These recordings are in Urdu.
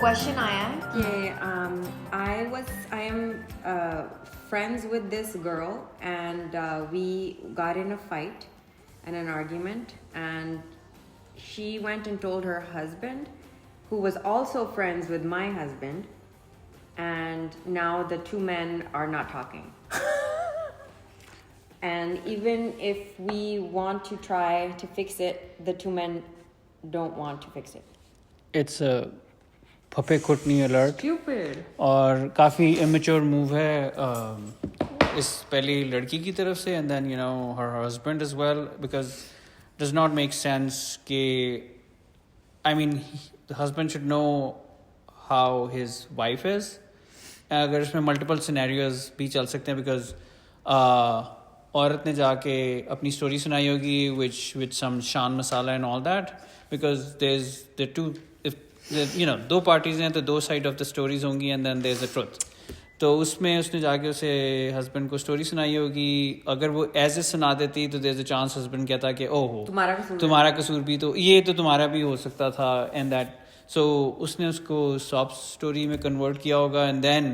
question آیا ہے کہ I am friends with this girl and we got in a fight and an argument, and she went and told her husband, who was also friends with my husband, and now the two men are not talking. And even if we want to try to fix it, the two men don't want to fix it. It's a پھپے کھٹنی الرٹ اور کافی امیچور موو ہے اس پہلی لڑکی کی طرف سے and then you know her husband is well because does not make sense کہ I mean husband should know how his wife is. اگر اس میں ملٹیپل سینیریوز بھی چل سکتے ہیں بیکاز عورت نے جا کے اپنی اسٹوری سنائی ہوگی which some Shan masala and all that because there to you know دو پارٹیز ہیں تو دو سائڈ آف دا اسٹوریز ہوں گی and then there is a truth. تو اس میں اس نے جا کے اسے ہسبینڈ کو اسٹوری سنائی ہوگی. اگر وہ ایز اے سنا دیتی تو دیر از اے چانس ہسبینڈ کہتا کہ او ہو تمہارا قصور بھی تو یہ تو تمہارا بھی ہو سکتا تھا اینڈ دیٹ. سو اس نے اس کو ساپ اسٹوری میں کنورٹ کیا ہوگا اینڈ دین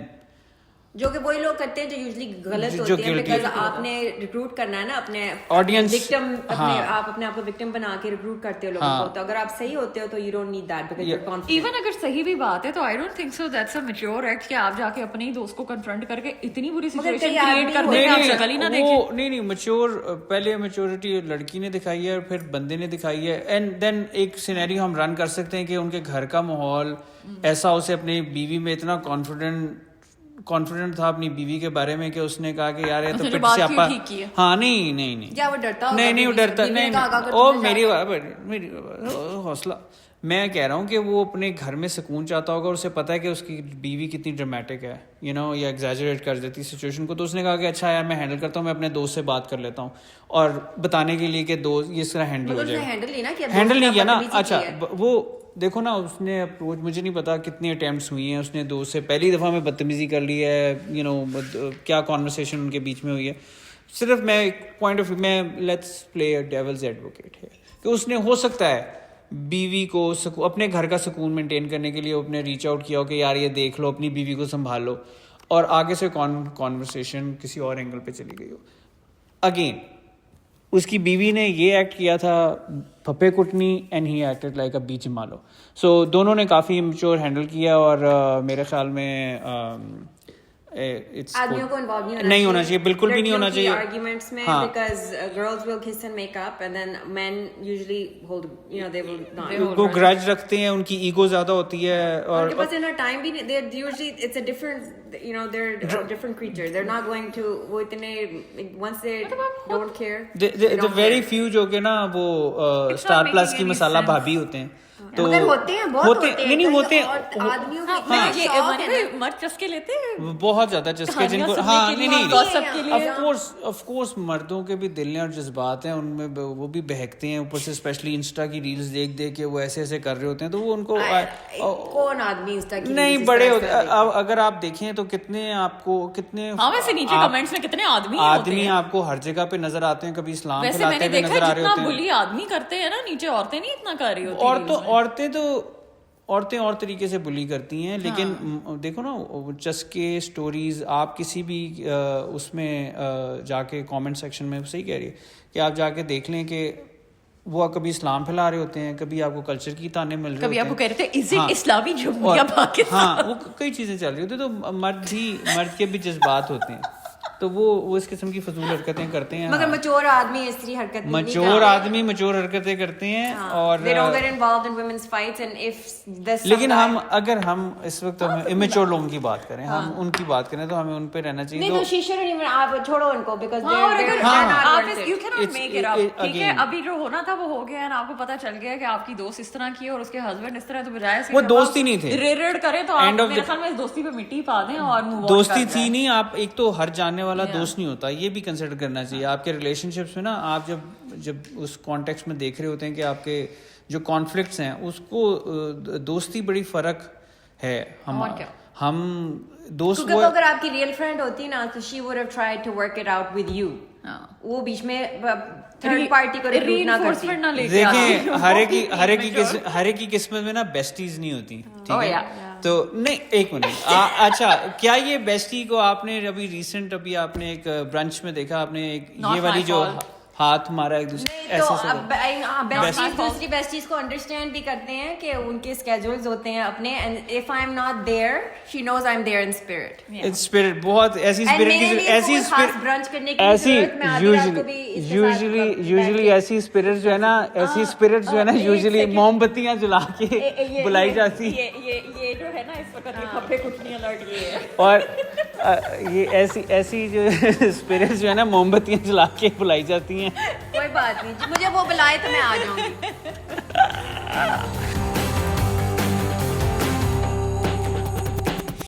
جو کہ وہی لوگ کرتے ہیں جو یوزلی غلط ہوتے ہیں بیکاز آپ نے ریکروٹ کرنا ہے نا اپنے آڈینس وکٹم آپ اپنے آپ کو وکٹم بنا کے ریکروٹ کرتے ہو لوگوں کو. تو اگر آپ صحیح ہوتے ہو تو you don't need that because you are confident. Even اگر صحیح بھی بات ہے تو I don't think so that's a mature act کہ آپ جا کے اپنے ہی دوست کو کنفرنٹ کر کے اتنی بری سچویشن کریٹ کر دیں آپ شکل ہی نہ دیکھیں. نہیں میچور پہلے میچورٹی لڑکی نے دکھائی ہے اور پھر بندے نے دکھائی ہے اینڈ دین ایک سینیریو ہم رن کر سکتے ہیں کہ ان کے گھر کا ماحول ایسا اسے اپنی بیوی میں اتنا کانفیڈنٹ تھا اپنی بیوی کے بارے میں کہ اس نے کہا کہ یار یہ تو پٹ سے اپا ہاں نہیں وہ ڈرتا نہیں او میری حوصلہ. میں کہہ رہا ہوں کہ وہ اپنے گھر میں سکون چاہتا ہوگا اور اسے پتا ہے کہ اس کی بیوی کتنی ڈرامیٹک ہے یو نو یا ایگزیجریٹ کر دیتی سچویشن کو. تو اس نے کہا کہ اچھا یار میں ہینڈل کرتا ہوں, میں اپنے دوست سے بات کر لیتا ہوں اور بتانے کے لیے کہ دوست اس طرح ہینڈل ہو جائے. ہینڈل نہیں کیا نا. اچھا وہ دیکھو نا اس نے اپروچ مجھے نہیں پتا کتنی اٹیمپٹس ہوئی ہیں اس نے دوست سے پہلی دفعہ میں بدتمیزی کر لی ہے یو نو کیا کانورسیشن ان کے بیچ میں ہوئی ہے. صرف میں ایک پوائنٹ آف ویو میں let's play a devil's advocate ہے کہ اس نے ہو سکتا ہے بیوی کو اپنے گھر کا سکون مینٹین کرنے کے لیے اپنے ریچ آؤٹ کیا ہو کہ یار یہ دیکھ لو اپنی بیوی کو سنبھال لو اور آگے سے کانورسیشن کسی اور اینگل پہ چلی گئی ہو. اگین اس کی بیوی نے یہ ایکٹ کیا تھا پھپے کٹنی and he acted like a بیچ مالو. سو دونوں نے کافی میچور ہینڈل کیا اور میرے خیال میں آدمیوں کو انوالو نہیں ہونا چاہیے, بالکل بھی نہیں ہونا چاہیے آرگیومنٹس میں because girls will kiss and make up and then men usually hold you know they will not وہ گرج رکھتے ہیں, ان کی ایگو زیادہ ہوتی ہے اور بس ان ٹائم بھی they usually it's a different you know they are different creature they are not going to وہ اتنے once they don't care very few جو کہ نا وہ اسٹار پلس کی مسالہ بھابھی ہوتے ہیں تو ہوتے ہیں بہت نہیں ہوتے آدمیوں مرد چسکے لیتے ہیں بہت زیادہ چسکے جن کو ہاں نہیں آف کورس مردوں کے بھی دل ہیں اور جذبات ہیں ان میں وہ بھی بہکتے ہیں اوپر سے اسپیشلی انسٹا کی ریلز دیکھ دیکھ کے وہ ایسے ایسے کر رہے ہوتے ہیں تو وہ ان کو کون آدمی انسٹا کی نہیں بڑے ہوتے. اگر آپ دیکھیں تو کتنے آپ کو کتنے ویسے نیچے کمنٹس میں کتنے آدمی آپ کو ہر جگہ پہ نظر آتے ہیں, کبھی اسلام پھیلاتے ہوئے نظر آ رہے ہوتے ہیں. بلی آدمی کرتے ہیں نا نیچے, عورتیں نہیں اتنا کر رہی ہوتی. عورتیں اور طریقے سے بلی کرتی ہیں لیکن دیکھو نا چسکے اسٹوریز آپ کسی بھی اس میں جا کے کامنٹ سیکشن میں صحیح کہہ رہی ہے کہ آپ جا کے دیکھ لیں کہ وہ کبھی اسلام پھیلا رہے ہوتے ہیں, کبھی آپ کو کلچر کی تانے مل رہے کبھی آپ کو کہہ رہے تھے اسلامی جمہوریہ پاکستان, ہاں وہ کئی چیزیں چل رہی ہوتی ہیں. تو مرد کے بھی جذبات ہوتے ہیں تو وہ اس قسم کی فضول حرکتیں کرتے ہیں. مگر میچور آدمی اس طرح حرکت میچور آدمی میچور حرکتیں کرتے ہیں اور لیکن اگر ہم اس وقت امیچور لوگوں کی بات کریں, ہم ان کی بات کریں تو ہمیں ان پہ رہنا چاہیے. چھوڑو ان کو بیکاز ٹھیک ہے ابھی جو ہونا تھا وہ ہو گیا, آپ کو پتا چل گیا کہ آپ کی دوست اس طرح کی اور اس کے ہسبینڈ اس طرح, تو بجائے وہ دوست ہی نہیں تھے ریڈ کریں تو میرے خیال میں اس دوستی پہ مٹی پا دیں اور دوستی تھی نہیں. آپ ایک تو ہر جاننے والا دوست نہیں ہوتا, یہ بھی کنسیڈر کرنا چاہیے. آپ کے ریلیشن شپس میں نا آپ جب اس کانٹیکسٹ میں دیکھ رہے ہوتے ہیں کہ آپ کے جو کانفلکٹس ہیں اس کو دوستی بڑی فرق ہے. ہم دوست اگر آپ کی ریئل فرینڈ ہوتی نا تو she would have tried to work it out with you, وہ بیچ میں تھرڈ پارٹی کو ریکروٹ نہ کرتی. دیکھیں ہر ایک کی قسمت میں نا بیسٹیز نہیں ہوتی, ٹھیک ہے. تو نہیں ایک منٹ اچھا کیا یہ بیسٹی کو آپ نے ابھی ریسنٹ ابھی آپ نے ایک برنچ میں دیکھا آپ نے ایک یہ والی جو ہاتھ مارا ایک دوسرے تو دوسری بیسٹیز کو انڈرسٹینڈ بھی کرتے ہیں کہ ان کے اسکیجولز ہوتے ہیں اپنے and if I am not there she knows I am there in spirit spirit بہت ایسی برنچ کرنے کی یوزلی ایسی اسپرٹ جو ہے نا یوزلی موم بتیاں جلا کے بلائی جاتی ہیں یہ جو ہے نا اس وقت یہ کھپے کٹنیاں لڑ گئی ہے اور یہ ایسی جو اسپرٹ جو ہے نا موم بتیاں جلا کے بلائی جاتی ہیں. کوئی بات نہیں مجھے وہ بلائے تو میں آ جاؤں گی.